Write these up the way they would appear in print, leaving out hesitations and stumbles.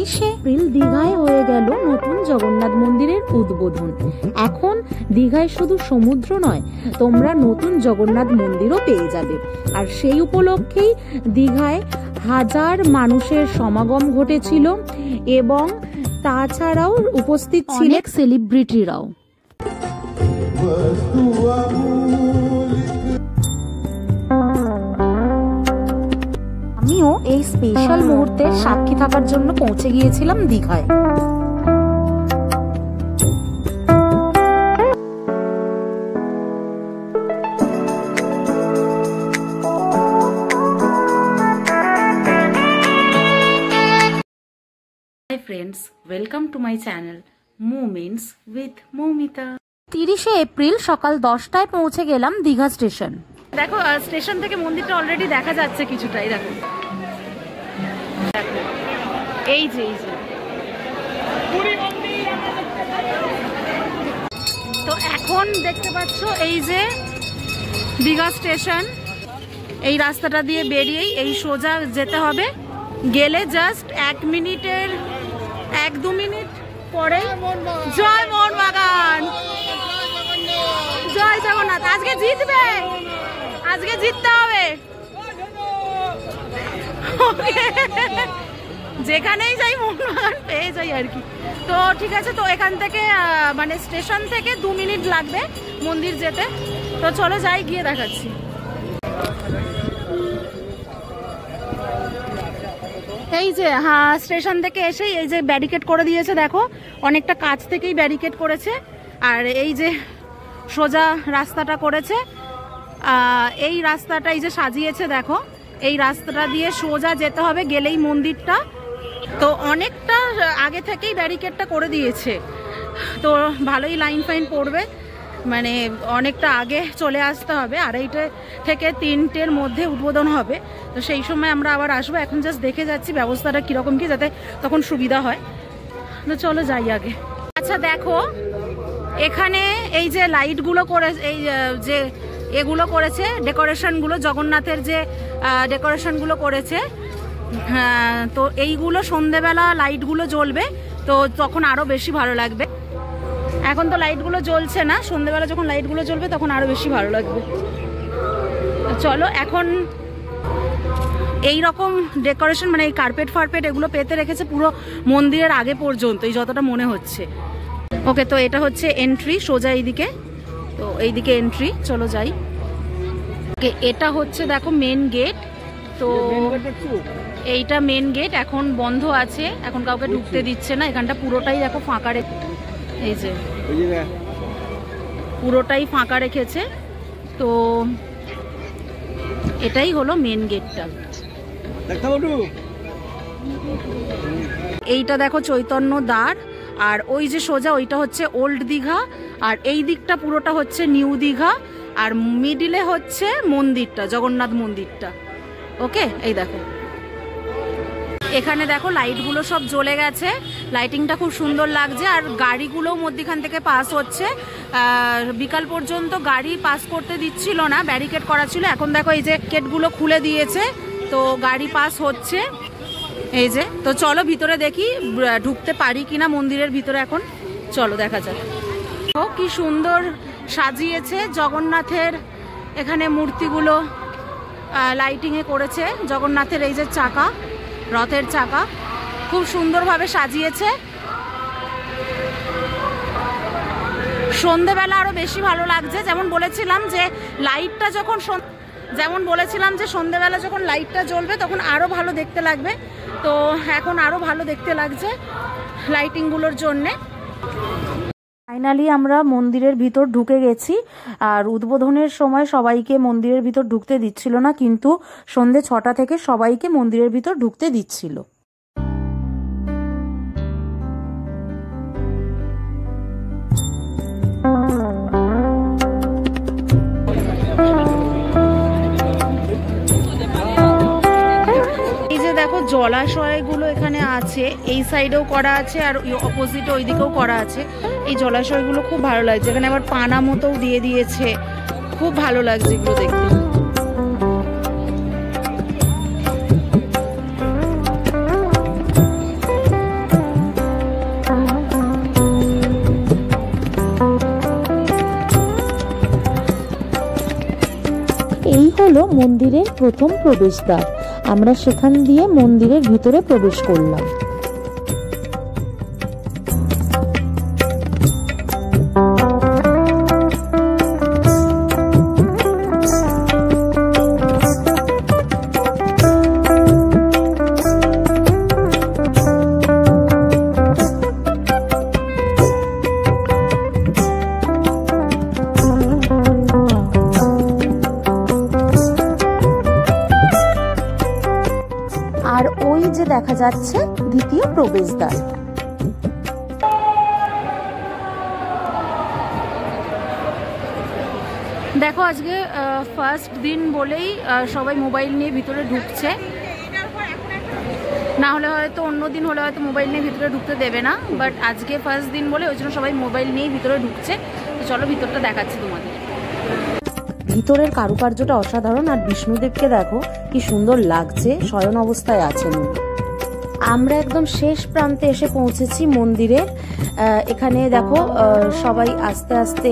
30শে April দীঘায় হয়ে গেল নতুন জগন্নাথ মন্দিরের উদ্বোধন। এখন দীঘায় শুধু সমুদ্র নয়, তোমরা নতুন জগন্নাথ মন্দিরও পেয়ে যাবে। আর সেই উপলক্ষেই দীঘায় হাজার মানুষের সমাগম ঘটেছিল এবং তাছাড়াও উপস্থিত ছিলেন সেলিব্রিটিরাও। আমিও এই স্পেশাল মুহূর্তের সাক্ষী থাকার জন্য পৌঁছে গিয়েছিলাম দীঘায়। Hi friends, welcome to my channel moments with Moumita. 30শে এপ্রিল সকাল 10টায় পৌঁছে গেলাম দীঘা স্টেশন। দেখো স্টেশন থেকে মন্দিরটা অলরেডি দেখা যাচ্ছে কিছুটাই। দেখো এই যে তো এখন দেখতে পাচ্ছ এই যে দীঘা স্টেশন। এই রাস্তাটা দিয়ে বেরিয়েই এই সোজা যেতে হবে। গেলে জাস্ট 1-2 মিনিট পরে জয় মোহনবাগান, জয় জগন্নাথ। আজকে জিতবে, আজকে জিততে হবে। যেখানেই যাই মোহনবাগান পেয়ে যাই আর কি। তো ঠিক আছে, তো এখান থেকে মানে স্টেশন থেকে 2 মিনিট লাগবে মন্দির যেতে। তো চলো যাই, গিয়ে দেখাচ্ছি। এই যে হ্যাঁ, স্টেশন থেকে এসেই এই যে ব্যারিকেড করে দিয়েছে, দেখো অনেকটা কাছ থেকেই ব্যারিকেড করেছে। আর এই যে সোজা রাস্তাটা করেছে, এই রাস্তাটা এই যে সাজিয়েছে দেখো, এই রাস্তাটা দিয়ে সোজা যেতে হবে গেলেই মন্দিরটা। তো অনেকটা আগে থেকেই ব্যারিকেডটা করে দিয়েছে, তো ভালোই লাইন ফাইন পড়বে, মানে অনেকটা আগে চলে আসতে হবে। 2:30 থেকে 3টের মধ্যে উদ্বোধন হবে, তো সেই সময় আমরা আবার আসবো। এখন জাস্ট দেখে যাচ্ছি ব্যবস্থাটা কীরকম কি, যাতে তখন সুবিধা হয়। তো চলো যাই আগে। আচ্ছা দেখো, এখানে এই যে লাইটগুলো করে, এই যে এগুলো করেছে ডেকোরেশনগুলো, জগন্নাথের যে ডেকোরেশনগুলো করেছে, হ্যাঁ, তো এইগুলো সন্ধেবেলা লাইটগুলো জ্বলবে, তো তখন আরও বেশি ভালো লাগবে। এখন তো লাইটগুলো জ্বলছে না, সন্ধেবেলা যখন লাইটগুলো জ্বলবে তখন আরও বেশি ভালো লাগবে। চলো এখন এই রকম ডেকোরেশন, মানে এই কার্পেট ফার্পেট এগুলো পেতে রেখেছে পুরো মন্দিরের আগে পর্যন্ত, এই যতটা মনে হচ্ছে। ওকে, তো এটা হচ্ছে এন্ট্রি, সোজা এইদিকে, তো এইদিকে এন্ট্রি, চলো যাই। ওকে, এটা হচ্ছে দেখো মেন গেট। তো এইটা মেন গেট, এখন বন্ধ আছে, এখন কাউকে ঢুকতে দিচ্ছে না। এখানটা পুরোটাই দেখো ফাঁকা রেখে, এই যে পুরোটাই ফাঁকা রেখেছে। তো এটাই হলো মেন গেটটা। এইটা দেখো চৈতন্য দ্বার, আর ওই যে সোজা ওইটা হচ্ছে ওল্ড দীঘা, আর এই দিকটা পুরোটা হচ্ছে নিউ দীঘা, আর মিডিলে হচ্ছে মন্দিরটা, জগন্নাথ মন্দিরটা। ওকে, এই দেখো এখানে দেখো লাইটগুলো সব জ্বলে গেছে, লাইটিংটা খুব সুন্দর লাগছে। আর গাড়িগুলোও মধ্যখান থেকে পাস হচ্ছে। বিকাল পর্যন্ত গাড়ি পাস করতে দিচ্ছিল না, ব্যারিকেড করা ছিল। এখন দেখো এই যে গেটগুলো খুলে দিয়েছে, তো গাড়ি পাস হচ্ছে। এই যে, তো চলো ভিতরে দেখি ঢুকতে পারি কিনা মন্দিরের ভিতরে। এখন চলো দেখা যাক। ও কি সুন্দর সাজিয়েছে জগন্নাথের এখানে মূর্তিগুলো, লাইটিংয়ে করেছে। জগন্নাথের এই যে চাকা, রথের চাকা খুব সুন্দরভাবে সাজিয়েছে। সন্ধেবেলা আরো বেশি ভালো লাগছে। যেমন বলেছিলাম যে লাইটটা যখন সন্ধেবেলা যখন লাইটটা জ্বলবে তখন আরো ভালো দেখতে লাগবে। তো এখন আরো ভালো দেখতে লাগছে লাইটিংগুলোর জন্যে। ফাইনালি আমরা মন্দিরের ভিতর ঢুকে গেছি। আর উদ্বোধনের সময় সবাইকে মন্দিরের ভিতর ঢুকতে দিচ্ছিল না, কিন্তু সন্ধ্যে 6টা থেকে সবাইকে মন্দিরের ভিতর ঢুকতে দিচ্ছিল। এই যে দেখো জলাশয়গুলো এখানে আছে, এই সাইডেও করা আছে আর অপোজিটে ওইদিকেও করা আছে। এই জলাশয়গুলো খুব ভালো লাগছে, এখানে আবার পানা মতোও দিয়ে দিয়েছে, খুব ভালো লাগছে এগুলো দেখতে। এই হলো মন্দিরের প্রথম প্রবেশদ্বার। আমরা সেখান দিয়ে মন্দিরের ভিতরে প্রবেশ করলাম। আর ওই যে দেখা যাচ্ছে দ্বিতীয় প্রবেশদ্বার। দেখো আজকে ফার্স্ট দিন বলেই সবাই মোবাইল নিয়ে ভিতরে ঢুকছে, না হলে হয়তো অন্য দিন হলে হয়তো মোবাইল নিয়ে ভিতরে ঢুকতে দেবে না, বাট আজকে ফার্স্ট দিন বলে ওই জন্য সবাই মোবাইল নিয়ে ভিতরে ঢুকছে। তো চলো ভিতরটা দেখাচ্ছি তোমাদের। ভিতরের কারুকার্যটা অসাধারণ, আর বিষ্ণুদেবকে দেখো কি সুন্দর লাগছে, শয়ন অবস্থায় আছেন। আমরা একদম শেষ প্রান্তে এসে পৌঁছেছি মন্দিরের। এখানে দেখো সবাই আস্তে আস্তে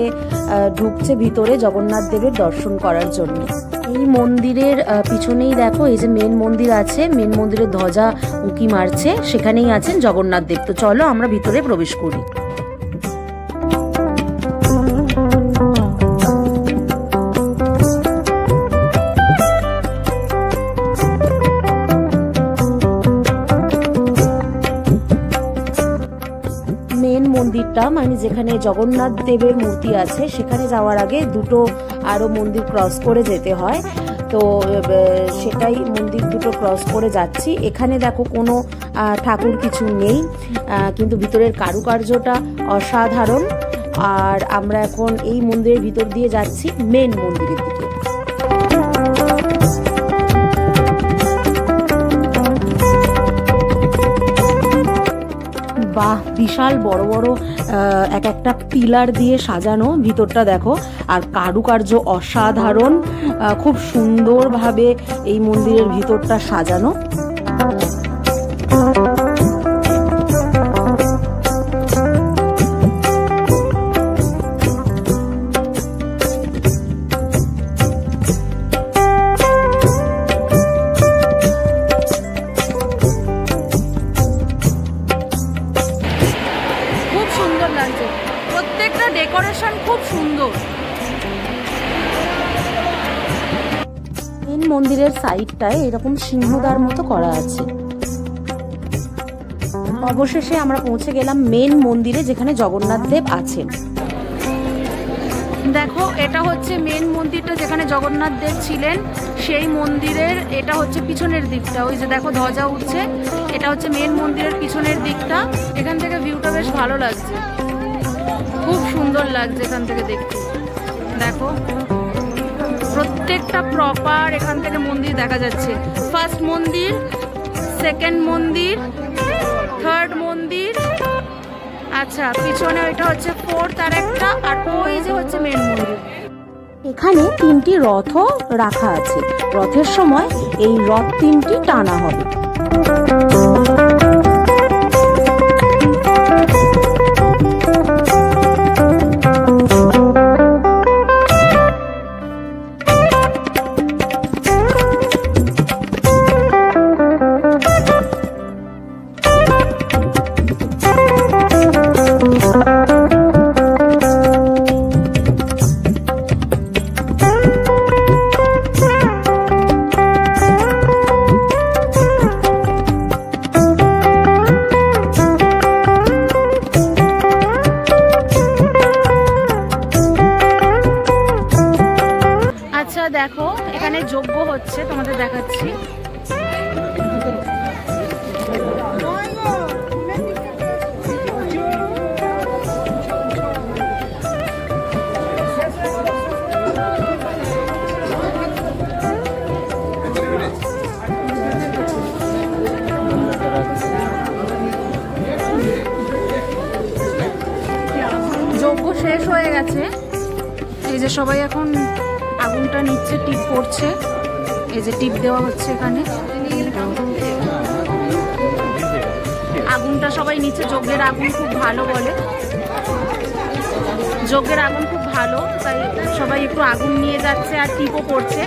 ঢুকছে ভিতরে জগন্নাথ দেবের দর্শন করার জন্য। এই মন্দিরের পিছনেই দেখো এই যে মেন মন্দির আছে, মেন মন্দিরের ধ্বজা উঁকি মারছে, সেখানেই আছেন জগন্নাথ দেব। তো চলো আমরা ভিতরে প্রবেশ করি। মেন মন্দিরটা মানে যেখানে জগন্নাথ দেবের মূর্তি আছে, সেখানে যাওয়ার আগে দুটো আরো মন্দির ক্রস করে যেতে হয়। তো সেটাই মন্দির দুটো ক্রস করে যাচ্ছি। এখানে দেখো কোনো ঠাকুর কিছু নেই, কিন্তু ভিতরের কারুকার্যটা অসাধারণ। আর আমরা এখন এই মন্দিরের ভিতর দিয়ে যাচ্ছি মেন মন্দিরের দিকে। বাহ, বিশাল বড় বড় এক একটা পিলার দিয়ে সাজানো ভিতরটা দেখো, আর কারুকার্য অসাধারণ। খুব সুন্দরভাবে এই মন্দিরের ভিতরটা সাজানো। প্রত্যেকটা ডেকোরেশন খুব সুন্দর। মেন মন্দিরের সাইডটায় এরকম সিংহদ্বার মতো করা আছে। অবশেষে আমরা পৌঁছে গেলাম মেন মন্দিরে, যেখানে জগন্নাথ দেব আছেন। দেখো এটা হচ্ছে মেন মন্দিরটা, যেখানে জগন্নাথ দেব ছিলেন। সেই মন্দিরের এটা হচ্ছে পিছনের দিকটা, ওই যে দেখো ধ্বজা উঠছে, এটা হচ্ছে মেন মন্দিরের পিছনের দিকটা। এখান থেকে ভিউটা বেশ ভালো লাগছে, খুব সুন্দর লাগছে এখান থেকে দেখতে। দেখো প্রত্যেকটা প্রপার এখান থেকে মন্দির দেখা যাচ্ছে। ফার্স্ট মন্দির, সেকেন্ড মন্দির, থার্ড মন্দির, আচ্ছা পিছনে ওইটা হচ্ছে ফোর্থ আর একটা, আর ওই যে হচ্ছে মেন মন্দির। এখানে তিনটি রথও রাখা আছে। রথের সময় এই রথ তিনটি টানা হবে। দেখো এখানে যজ্ঞ হচ্ছে, তোমাদের দেখাচ্ছি। যজ্ঞ শেষ হয়ে গেছে, এই যে সবাই এখন আগুনটা নিচ্ছে, টিপ পড়ছে, এই যে টিপ দেওয়া হচ্ছে এখানে। আগুনটা সবাই নিচ্ছে, যজ্ঞের আগুন খুব ভালো বলে, যজ্ঞের আগুন খুব ভালো, তাই সবাই একটু আগুন নিয়ে যাচ্ছে আর টিপও পড়ছে।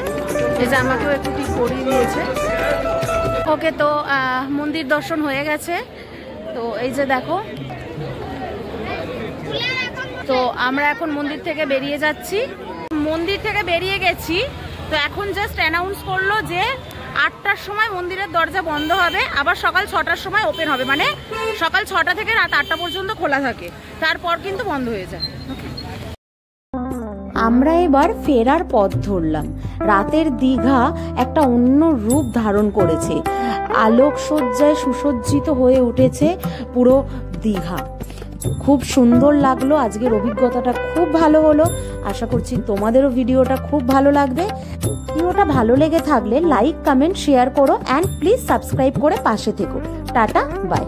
এই যে আমাকেও একটু টিপ পরিয়ে দিয়েছে। ওকে, তো মন্দির দর্শন হয়ে গেছে। তো এই যে দেখো, তো আমরা এখন মন্দির থেকে বেরিয়ে যাচ্ছি। মন্দির থেকে বেরিয়ে গেছি, তো এখন জাস্ট অ্যানাউন্স করলো যে 8টার সময় মন্দিরের দরজা বন্ধ হবে, আবার সকাল 6টার সময় ওপেন হবে। মানে সকাল 6টা থেকে রাত 8টা পর্যন্ত খোলা থাকে, তারপর কিন্তু বন্ধ হয়ে যায়। আমরা এবার ফেরার পথ ধরলাম। রাতের দীঘা একটা অন্য রূপ ধারণ করেছে, আলোকসজ্জায় সুসজ্জিত হয়ে উঠেছে পুরো দীঘা। খুব সুন্দর লাগলো, আজকের অভিজ্ঞতাটা খুব ভালো হলো। আশা করছি তোমাদেরও ভিডিওটা খুব ভালো লাগবে। ভিডিওটা ভালো লেগে থাকলে লাইক, কমেন্ট, শেয়ার করো অ্যান্ড প্লিজ সাবস্ক্রাইব করে পাশে থেকো। Tata, by.